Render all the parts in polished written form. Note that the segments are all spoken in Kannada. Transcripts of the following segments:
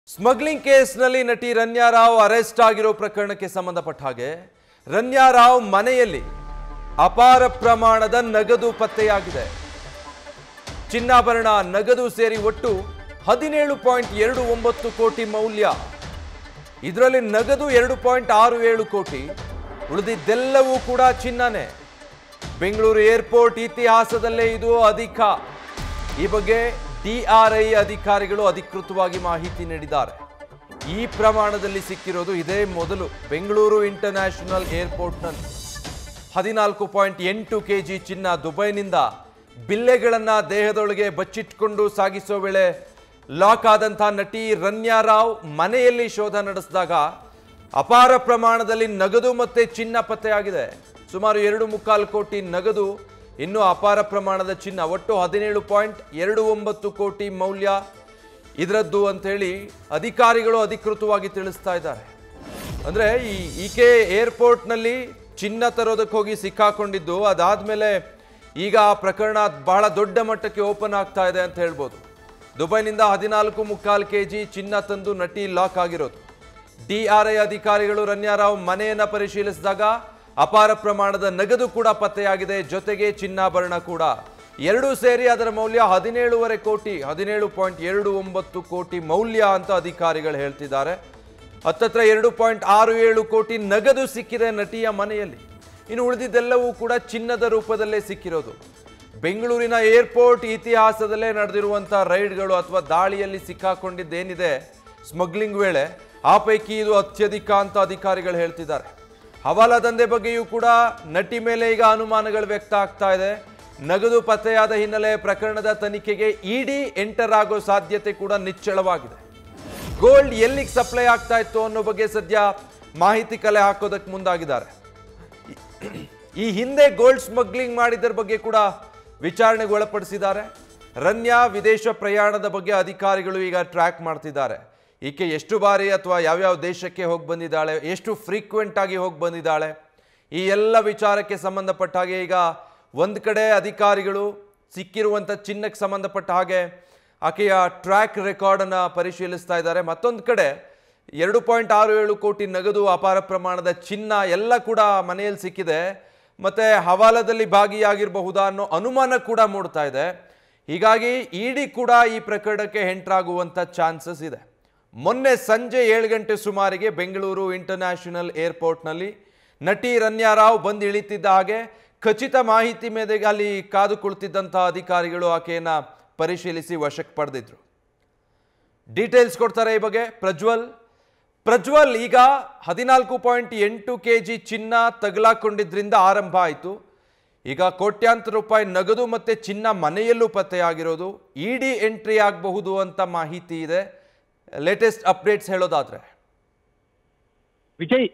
ಸ್ಮಗ್ಲಿಂಗ್ ಕೇಸ್ನಲ್ಲಿ ನಟಿ ರನ್ಯಾ ರಾವ್ ಅರೆಸ್ಟ್ ಆಗಿರೋ ಪ್ರಕರಣಕ್ಕೆ ಸಂಬಂಧಪಟ್ಟ ಹಾಗೆ ರನ್ಯಾ ರಾವ್ ಮನೆಯಲ್ಲಿ ಅಪಾರ ಪ್ರಮಾಣದ ನಗದು ಪತ್ತೆಯಾಗಿದೆ. ಚಿನ್ನಾಭರಣ, ನಗದು ಸೇರಿ ಒಟ್ಟು 17.29 ಕೋಟಿ ಮೌಲ್ಯ. ಇದರಲ್ಲಿ ನಗದು 2.67 ಕೋಟಿ, ಉಳಿದಿದ್ದೆಲ್ಲವೂ ಕೂಡ ಚಿನ್ನನೇ. ಬೆಂಗಳೂರು ಏರ್ಪೋರ್ಟ್ ಇತಿಹಾಸದಲ್ಲೇ ಇದು ಅಧಿಕ. ಈ ಬಗ್ಗೆ DRI ಅಧಿಕಾರಿಗಳು ಅಧಿಕೃತವಾಗಿ ಮಾಹಿತಿ ನೀಡಿದ್ದಾರೆ. ಈ ಪ್ರಮಾಣದಲ್ಲಿ ಸಿಕ್ಕಿರೋದು ಇದೇ ಮೊದಲು. ಬೆಂಗಳೂರು ಇಂಟರ್ನ್ಯಾಷನಲ್ ಏರ್ಪೋರ್ಟ್ನಲ್ಲಿ 14.8 kg ಚಿನ್ನ ದುಬೈನಿಂದ ಬಿಲ್ಲೆಗಳನ್ನು ದೇಹದೊಳಗೆ ಬಚ್ಚಿಟ್ಕೊಂಡು ಸಾಗಿಸೋ ವೇಳೆ ಲಾಕ್ ಆದಂಥ ನಟಿ ರನ್ಯಾ ರಾವ್ ಮನೆಯಲ್ಲಿ ಶೋಧ ನಡೆಸಿದಾಗ ಅಪಾರ ಪ್ರಮಾಣದಲ್ಲಿ ನಗದು ಮತ್ತು ಚಿನ್ನ ಪತ್ತೆಯಾಗಿದೆ. ಸುಮಾರು 2.25 ಕೋಟಿ ನಗದು, ಇನ್ನು ಅಪಾರ ಪ್ರಮಾಣದ ಚಿನ್ನ, ಒಟ್ಟು 17.29 ಕೋಟಿ ಮೌಲ್ಯ ಇದರದ್ದು ಅಂತೇಳಿ ಅಧಿಕಾರಿಗಳು ಅಧಿಕೃತವಾಗಿ ತಿಳಿಸ್ತಾ ಇದ್ದಾರೆ. ಅಂದರೆ ಈಕೆ ಏರ್ಪೋರ್ಟ್ನಲ್ಲಿ ಚಿನ್ನ ತರೋದಕ್ಕೆ ಹೋಗಿ ಸಿಕ್ಕಾಕೊಂಡಿದ್ದು, ಅದಾದಮೇಲೆ ಈಗ ಆ ಪ್ರಕರಣ ಬಹಳ ದೊಡ್ಡ ಮಟ್ಟಕ್ಕೆ ಓಪನ್ ಆಗ್ತಾ ಇದೆ ಅಂತ ಹೇಳ್ಬೋದು. ದುಬೈನಿಂದ 14.25 kg ಚಿನ್ನ ತಂದು ನಟಿ ಲಾಕ್ ಆಗಿರೋದು. DRI ಅಧಿಕಾರಿಗಳು ರನ್ಯಾ ರಾವ್ ಮನೆಯನ್ನು ಪರಿಶೀಲಿಸಿದಾಗ ಅಪಾರ ಪ್ರಮಾಣದ ನಗದು ಕೂಡ ಪತ್ತೆಯಾಗಿದೆ, ಜೊತೆಗೆ ಚಿನ್ನಾಭರಣ ಕೂಡ. ಎರಡೂ ಸೇರಿ ಅದರ ಮೌಲ್ಯ 17.5 ಕೋಟಿ, 17.29 ಕೋಟಿ ಮೌಲ್ಯ ಅಂತ ಅಧಿಕಾರಿಗಳು ಹೇಳ್ತಿದ್ದಾರೆ. ಹತ್ತತ್ರ 2.67 ಕೋಟಿ ನಗದು ಸಿಕ್ಕಿದೆ ನಟಿಯ ಮನೆಯಲ್ಲಿ. ಇನ್ನು ಉಳಿದಿದ್ದೆಲ್ಲವೂ ಕೂಡ ಚಿನ್ನದ ರೂಪದಲ್ಲೇ ಸಿಕ್ಕಿರೋದು. ಬೆಂಗಳೂರಿನ ಏರ್ಪೋರ್ಟ್ ಇತಿಹಾಸದಲ್ಲೇ ನಡೆದಿರುವಂಥ ರೈಡ್ಗಳು ಅಥವಾ ದಾಳಿಯಲ್ಲಿ ಸಿಕ್ಕಾಕೊಂಡಿದ್ದೇನಿದೆ ಸ್ಮಗ್ಲಿಂಗ್ ವೇಳೆ, ಆ ಪೈಕಿ ಇದು ಅತ್ಯಧಿಕ ಅಂತ ಅಧಿಕಾರಿಗಳು ಹೇಳ್ತಿದ್ದಾರೆ. ಹವಾಲಾ ದಂಧೆ ಬಗ್ಗೆಯೂ ಕೂಡ ನಟಿ ಮೇಲೆ ಈಗ ಅನುಮಾನಗಳು ವ್ಯಕ್ತ ಆಗ್ತಾ ಇದೆ. ನಗದು ಪತ್ತೆಯಾದ ಹಿನ್ನೆಲೆ ಪ್ರಕರಣದ ತನಿಖೆಗೆ ED ಎಂಟರ್ ಆಗೋ ಸಾಧ್ಯತೆ ಕೂಡ ನಿಚ್ಚಳವಾಗಿದೆ. ಗೋಲ್ಡ್ ಎಲ್ಲಿಗೆ ಸಪ್ಲೈ ಆಗ್ತಾ ಇತ್ತು ಅನ್ನೋ ಬಗ್ಗೆ ಸದ್ಯ ಮಾಹಿತಿ ಕಲೆ ಹಾಕೋದಕ್ಕೆ ಮುಂದಾಗಿದ್ದಾರೆ. ಈ ಹಿಂದೆ ಗೋಲ್ಡ್ ಸ್ಮಗ್ಲಿಂಗ್ ಮಾಡಿದ್ದರ ಬಗ್ಗೆ ಕೂಡ ವಿಚಾರಣೆಗೆ ಒಳಪಡಿಸಿದ್ದಾರೆ. ರನ್ಯಾ ವಿದೇಶ ಪ್ರಯಾಣದ ಬಗ್ಗೆ ಅಧಿಕಾರಿಗಳು ಈಗ ಟ್ರ್ಯಾಕ್ ಮಾಡ್ತಿದ್ದಾರೆ. ಈಕೆ ಎಷ್ಟು ಬಾರಿ ಅಥವಾ ಯಾವ್ಯಾವ ದೇಶಕ್ಕೆ ಹೋಗಿ ಬಂದಿದ್ದಾಳೆ, ಎಷ್ಟು ಫ್ರೀಕ್ವೆಂಟ್ ಆಗಿ ಹೋಗಿ ಬಂದಿದ್ದಾಳೆ, ಈ ಎಲ್ಲ ವಿಚಾರಕ್ಕೆ ಸಂಬಂಧಪಟ್ಟ ಹಾಗೆ ಈಗ ಒಂದು ಕಡೆ ಅಧಿಕಾರಿಗಳು ಸಿಕ್ಕಿರುವಂಥ ಚಿನ್ನಕ್ಕೆ ಸಂಬಂಧಪಟ್ಟ ಹಾಗೆ ಆಕೆಯ ಟ್ರ್ಯಾಕ್ ರೆಕಾರ್ಡನ್ನು ಪರಿಶೀಲಿಸ್ತಾ ಇದ್ದಾರೆ. ಮತ್ತೊಂದು ಕಡೆ 2.67 ಕೋಟಿ ನಗದು, ಅಪಾರ ಪ್ರಮಾಣದ ಚಿನ್ನ ಎಲ್ಲ ಕೂಡ ಮನೆಯಲ್ಲಿ ಸಿಕ್ಕಿದೆ. ಮತ್ತು ಹವಾಲದಲ್ಲಿ ಭಾಗಿಯಾಗಿರಬಹುದಾ ಅನ್ನೋ ಅನುಮಾನ ಕೂಡ ಮೂಡ್ತಾ ಇದೆ. ಹೀಗಾಗಿ ED ಕೂಡ ಈ ಪ್ರಕರಣಕ್ಕೆ ಎಂಟ್ರಾಗುವಂಥ ಚಾನ್ಸಸ್ ಇದೆ. ಮೊನ್ನೆ ಸಂಜೆ 7 ಗಂಟೆ ಸುಮಾರಿಗೆ ಬೆಂಗಳೂರು ಇಂಟರ್ನ್ಯಾಷನಲ್ ಏರ್ಪೋರ್ಟ್ನಲ್ಲಿ ನಟಿ ರನ್ಯಾ ರಾವ್ ಬಂದು ಇಳಿತಿದ್ದ ಹಾಗೆ ಖಚಿತ ಮಾಹಿತಿ ಮೇರೆಗೆ ಅಲ್ಲಿ ಕಾದು ಕುಳಿತಿದ್ದಂಥ ಅಧಿಕಾರಿಗಳು ಆಕೆಯನ್ನು ಪರಿಶೀಲಿಸಿ ವಶಕ್ಕೆ ಪಡೆದಿದ್ರು. ಡೀಟೇಲ್ಸ್ ಕೊಡ್ತಾರೆ ಈ ಬಗ್ಗೆ ಪ್ರಜ್ವಲ್. ಈಗ 14.8 kg ಚಿನ್ನ ತಗಲಾಕೊಂಡಿದ್ರಿಂದ ಆರಂಭ ಆಯಿತು. ಈಗ ಕೋಟ್ಯಾಂತರ ರೂಪಾಯಿ ನಗದು ಮತ್ತು ಚಿನ್ನ ಮನೆಯಲ್ಲೂ ಪತ್ತೆಯಾಗಿರೋದು. ED ಎಂಟ್ರಿ ಆಗಬಹುದು ಅಂತ ಮಾಹಿತಿ ಇದೆ. ಲೇಟೆಸ್ಟ್ ಅಪ್ಡೇಟ್ಸ್ ಹೇಳೋದಾದ್ರೆ ವಿಜಯ್,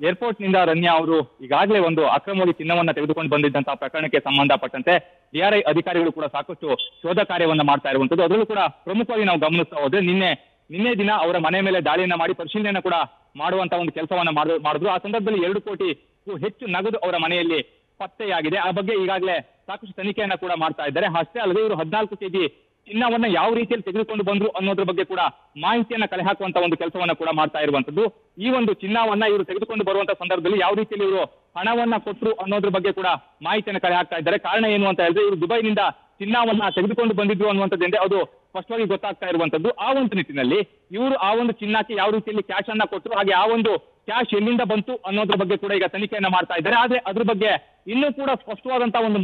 ಏರ್ಪೋರ್ಟ್ ನಿಂದ ರನ್ಯಾ ಅವರು ಈಗಾಗಲೇ ಒಂದು ಅಕ್ರಮವಾಗಿ ಚಿನ್ನವನ್ನ ತೆಗೆದುಕೊಂಡು ಬಂದಿದ್ದಂತಹ ಪ್ರಕರಣಕ್ಕೆ ಸಂಬಂಧಪಟ್ಟಂತೆ DRI ಅಧಿಕಾರಿಗಳು ಕೂಡ ಸಾಕಷ್ಟು ಶೋಧ ಕಾರ್ಯವನ್ನ ಮಾಡ್ತಾ ಇರುವಂತದ್ದು. ಅದರಲ್ಲೂ ಕೂಡ ಪ್ರಮುಖವಾಗಿ ನಾವು ಗಮನಿಸ್ತಾ ಹೋದ್ರೆ ನಿನ್ನೆ ದಿನ ಅವರ ಮನೆ ಮೇಲೆ ದಾಳಿಯನ್ನ ಮಾಡಿ ಪರಿಶೀಲನೆಯನ್ನ ಕೂಡ ಮಾಡುವಂತಹ ಒಂದು ಕೆಲಸವನ್ನ ಮಾಡಿದ್ರು. ಆ ಸಂದರ್ಭದಲ್ಲಿ 2 ಕೋಟಿಗೂ ಹೆಚ್ಚು ನಗದು ಅವರ ಮನೆಯಲ್ಲಿ ಪತ್ತೆಯಾಗಿದೆ. ಆ ಬಗ್ಗೆ ಈಗಾಗಲೇ ಸಾಕಷ್ಟು ತನಿಖೆಯನ್ನ ಕೂಡ ಮಾಡ್ತಾ ಇದ್ದಾರೆ. ಅಷ್ಟೇ ಅಲ್ಲದೆ ಇವರು 14 kg ಚಿನ್ನವನ್ನ ಯಾವ ರೀತಿಯಲ್ಲಿ ತೆಗೆದುಕೊಂಡು ಬಂದ್ರು ಅನ್ನೋದ್ರ ಬಗ್ಗೆ ಕೂಡ ಮಾಹಿತಿಯನ್ನ ಕಲೆ ಹಾಕುವಂತ ಒಂದು ಕೆಲಸವನ್ನ ಕೂಡ ಮಾಡ್ತಾ ಇರುವಂತದ್ದು. ಈ ಒಂದು ಚಿನ್ನವನ್ನ ಇವರು ತೆಗೆದುಕೊಂಡು ಬರುವಂತ ಸಂದರ್ಭದಲ್ಲಿ ಯಾವ ರೀತಿಯಲ್ಲಿ ಇವರು ಹಣವನ್ನ ಕೊಟ್ಟರು ಅನ್ನೋದ್ರ ಬಗ್ಗೆ ಕೂಡ ಮಾಹಿತಿಯನ್ನ ಕಲೆ ಹಾಕ್ತಾ ಇದ್ದಾರೆ. ಕಾರಣ ಏನು ಅಂತ ಹೇಳಿದ್ರೆ, ಇವರು ದುಬೈನಿಂದ ಚಿನ್ನವನ್ನ ತೆಗೆದುಕೊಂಡು ಬಂದಿದ್ರು ಅನ್ನುವಂಥದ್ದೇ ಅದು ಸ್ಪಷ್ಟವಾಗಿ ಗೊತ್ತಾಗ್ತಾ ಇರುವಂತದ್ದು. ಆ ಒಂದು ನಿಟ್ಟಿನಲ್ಲಿ ಇವರು ಆ ಒಂದು ಚಿನ್ನಕ್ಕೆ ಯಾವ ರೀತಿಯಲ್ಲಿ ಕ್ಯಾಶ್ ಅನ್ನ ಕೊಟ್ಟರು, ಹಾಗೆ ಆ ಒಂದು ಕ್ಯಾಶ್ ಎಲ್ಲಿಂದ ಬಂತು ಅನ್ನೋದ್ರ ಬಗ್ಗೆ ಕೂಡ ಈಗ ತನಿಖೆಯನ್ನ ಮಾಡ್ತಾ ಇದ್ದಾರೆ. ಆದ್ರೆ ಅದ್ರ ಬಗ್ಗೆ ಇನ್ನೂ ಕೂಡ ಸ್ಪಷ್ಟವಾದಂತಹ ಒಂದು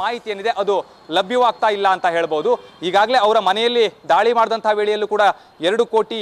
ಮಾಹಿತಿ ಏನಿದೆ ಅದು ಲಭ್ಯವಾಗ್ತಾ ಇಲ್ಲ ಅಂತ ಹೇಳ್ಬೋದು. ಈಗಾಗಲೇ ಅವರ ಮನೆಯಲ್ಲಿ ದಾಳಿ ಮಾಡಿದಂತಹ ವೇಳೆಯಲ್ಲೂ ಕೂಡ 2 ಕೋಟಿ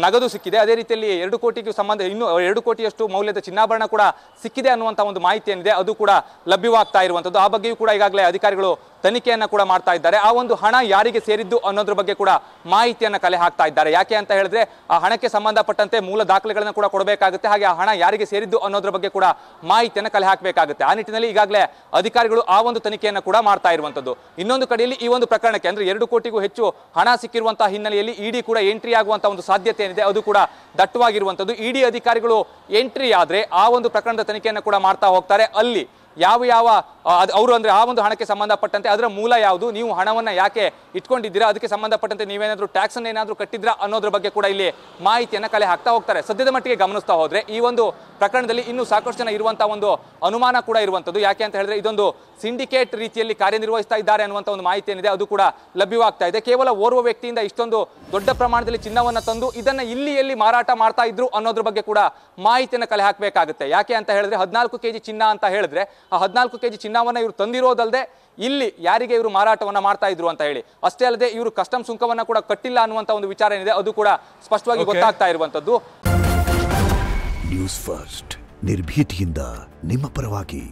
ನಗದು ಸಿಕ್ಕಿದೆ. ಅದೇ ರೀತಿಯಲ್ಲಿ 2 ಕೋಟಿಗೂ ಸಂಬಂಧ ಇನ್ನೂ 2 ಕೋಟಿಯಷ್ಟು ಮೌಲ್ಯದ ಚಿನ್ನಾಭರಣ ಕೂಡ ಸಿಕ್ಕಿದೆ ಅನ್ನುವಂಥ ಒಂದು ಮಾಹಿತಿ ಏನಿದೆ ಅದು ಕೂಡ ಲಭ್ಯವಾಗ್ತಾ ಇರುವಂಥದ್ದು. ಆ ಬಗ್ಗೆಯೂ ಕೂಡ ಈಗಾಗಲೇ ಅಧಿಕಾರಿಗಳು ತನಿಖೆಯನ್ನ ಕೂಡ ಮಾಡ್ತಾ ಇದ್ದಾರೆ. ಆ ಒಂದು ಹಣ ಯಾರಿಗೆ ಸೇರಿದ್ದು ಅನ್ನೋದ್ರ ಬಗ್ಗೆ ಕೂಡ ಮಾಹಿತಿಯನ್ನ ಕಲೆ ಹಾಕ್ತಾ ಇದ್ದಾರೆ. ಯಾಕೆ ಅಂತ ಹೇಳಿದ್ರೆ, ಆ ಹಣಕ್ಕೆ ಸಂಬಂಧಪಟ್ಟಂತೆ ಮೂಲ ದಾಖಲೆಗಳನ್ನ ಕೂಡ ಕೊಡಬೇಕಾಗುತ್ತೆ. ಹಾಗೆ ಆ ಹಣ ಯಾರಿಗೆ ಸೇರಿದ್ದು ಅನ್ನೋದ್ರ ಬಗ್ಗೆ ಕೂಡ ಮಾಹಿತಿಯನ್ನ ಕಲೆ ಹಾಕಬೇಕಾಗುತ್ತೆ. ಆ ನಿಟ್ಟಿನಲ್ಲಿ ಈಗಾಗಲೇ ಅಧಿಕಾರಿಗಳು ಆ ಒಂದು ತನಿಖೆಯನ್ನ ಕೂಡ ಮಾಡ್ತಾ ಇರುವಂತದ್ದು. ಇನ್ನೊಂದು ಕಡೆಯಲ್ಲಿ ಈ ಒಂದು ಪ್ರಕರಣಕ್ಕೆ ಅಂದ್ರೆ 2 ಕೋಟಿಗೂ ಹೆಚ್ಚು ಹಣ ಸಿಕ್ಕಿರುವಂತಹ ಹಿನ್ನೆಲೆಯಲ್ಲಿ ED ಕೂಡ ಎಂಟ್ರಿ ಆಗುವಂತಹ ಒಂದು ಸಾಧ್ಯತೆ ಏನಿದೆ ಅದು ಕೂಡ ದಟ್ಟವಾಗಿರುವಂತದ್ದು. ED ಅಧಿಕಾರಿಗಳು ಎಂಟ್ರಿ ಆದ್ರೆ ಆ ಒಂದು ಪ್ರಕರಣದ ತನಿಖೆಯನ್ನು ಕೂಡ ಮಾಡ್ತಾ ಹೋಗ್ತಾರೆ. ಅಲ್ಲಿ ಯಾವ ಅವರು ಅಂದ್ರೆ ಆ ಒಂದು ಹಣಕ್ಕೆ ಸಂಬಂಧಪಟ್ಟಂತೆ ಅದರ ಮೂಲ ಯಾವುದು, ನೀವು ಹಣವನ್ನ ಯಾಕೆ ಇಟ್ಕೊಂಡಿದ್ದೀರಾ, ಅದಕ್ಕೆ ಸಂಬಂಧಪಟ್ಟಂತೆ ನೀವೇನಾದ್ರೂ ಟ್ಯಾಕ್ಸ್ ಅನ್ನು ಏನಾದ್ರೂ ಕಟ್ಟಿದ್ರಾ ಅನ್ನೋದ್ರ ಬಗ್ಗೆ ಕೂಡ ಇಲ್ಲಿ ಮಾಹಿತಿಯನ್ನ ಕಲೆ ಹಾಕ್ತಾ ಹೋಗ್ತಾರೆ. ಸದ್ಯದ ಮಟ್ಟಿಗೆ ಗಮನಿಸ್ತಾ ಹೋದ್ರೆ ಈ ಒಂದು ಪ್ರಕರಣದಲ್ಲಿ ಇನ್ನೂ ಸಾಕಷ್ಟು ಜನ ಇರುವಂತಹ ಒಂದು ಅನುಮಾನ ಕೂಡ ಇರುವಂತದ್ದು. ಯಾಕೆ ಅಂತ ಹೇಳಿದ್ರೆ ಇದೊಂದು ಸಿಂಡಿಕೇಟ್ ರೀತಿಯಲ್ಲಿ ಕಾರ್ಯನಿರ್ವಹಿಸ್ತಾ ಇದ್ದಾರೆ ಅನ್ನುವಂಥ ಒಂದು ಮಾಹಿತಿ ಏನಿದೆ ಅದು ಕೂಡ ಲಭ್ಯವಾಗ್ತಾ ಇದೆ. ಕೇವಲ ಓರ್ವ ವ್ಯಕ್ತಿಯಿಂದ ಇಷ್ಟೊಂದು ದೊಡ್ಡ ಪ್ರಮಾಣದಲ್ಲಿ ಚಿನ್ನವನ್ನ ತಂದು ಇದನ್ನ ಇಲ್ಲಿ ಮಾರಾಟ ಮಾಡ್ತಾ ಇದ್ರು ಅನ್ನೋದ್ರ ಬಗ್ಗೆ ಕೂಡ ಮಾಹಿತಿಯನ್ನು ಕಲೆ ಹಾಕಬೇಕಾಗುತ್ತೆ. ಯಾಕೆ ಅಂತ ಹೇಳಿದ್ರೆ 14 kg ಚಿನ್ನ ಅಂತ ಹೇಳಿದ್ರೆ ಆ 14 kg ಚಿನ್ನವನ್ನ ಇವರು ತಂದಿರೋದಲ್ಲದೆ ಇಲ್ಲಿ ಯಾರಿಗೆ ಇವರು ಮಾರಾಟವನ್ನ ಮಾಡ್ತಾ ಇದ್ರು ಅಂತ ಹೇಳಿ, ಅಷ್ಟೇ ಅಲ್ಲದೆ ಇವರು ಕಸ್ಟಮ್ ಸುಂಕವನ್ನ ಕೂಡ ಕಟ್ಟಿಲ್ಲ ಅನ್ನುವಂತ ಒಂದು ವಿಚಾರ ಏನಿದೆ ಅದು ಕೂಡ ಸ್ಪಷ್ಟವಾಗಿ ಗೊತ್ತಾಗ್ತಾ ಇರುವಂತದ್ದು. ನ್ಯೂಸ್ ಫಸ್ಟ್ ನಿರ್ಭೀತಿಯಿಂದ ನಿಮ್ಮ ಪರವಾಗಿ.